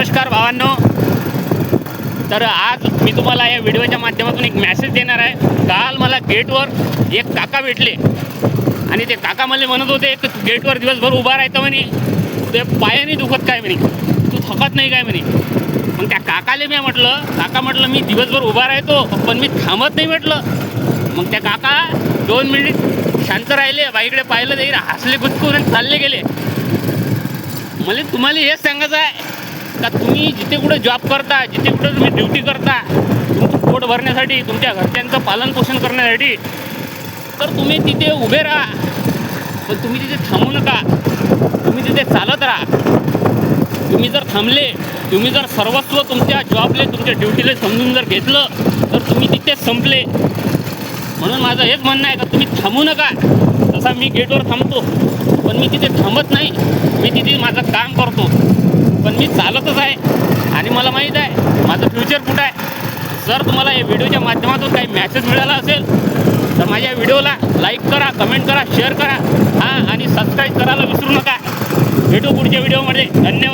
नमस्कार भावांनो. तर आज मी तुम्हाला या व्हिडिओच्या माध्यमातून एक मेसेज देणार आहे. काल मला गेटवर एक काका भेटले आणि ते काका मला म्हणत होते की तू गेटवर दिवसभर उभा राहतं म्हणे, ते पायाने दुखत काय म्हणे, तू थकत नाही काय म्हणे. मग त्या काकाले मी म्हटलं मी दिवसभर उभा राहतो पण मी थांबत नाही म्हटलं. मग त्या काका 2 मिनिट शांत राहिले, बाईकडे पाहिलं, ते हसले गुदकून आणि चालले गेले. मला तुम्हाला हेच सांगायचं आहे का तुम्ही जिथे कुठे जॉब करता, जिथे कुठे तुम्ही ड्युटी करता, तुमचं पोट भरण्यासाठी, तुमच्या घरच्यांचं पालनपोषण करण्यासाठी, तर तुम्ही तिथे उभे राहा, पण तुम्ही तिथे थांबू नका. तुम्ही तिथे चालत राहा. तुम्ही जर थांबले, तुम्ही जर सर्वस्व तुमच्या जॉबले, तुमच्या ड्युटीला समजून जर घेतलं, तर तुम्ही तिथेच संपले. म्हणून माझं हेच म्हणणं आहे का तुम्ही थांबू नका. तसा मी गेटवर थांबतो पण मी तिथे थांबत नाही, मी तिथे माझं काम करतो, पण मी चालतच आहे. आणि मला माहीत आहे माझं फ्युचर कुठं आहे. जर तुम्हाला या व्हिडिओच्या माध्यमातून काही मॅसेज मिळाला असेल तर माझ्या व्हिडिओला लाईक करा, कमेंट करा, शेअर करा, आणि सबस्क्राईब करायला विसरू नका. भेटू पुढच्या व्हिडिओमध्ये. धन्यवाद.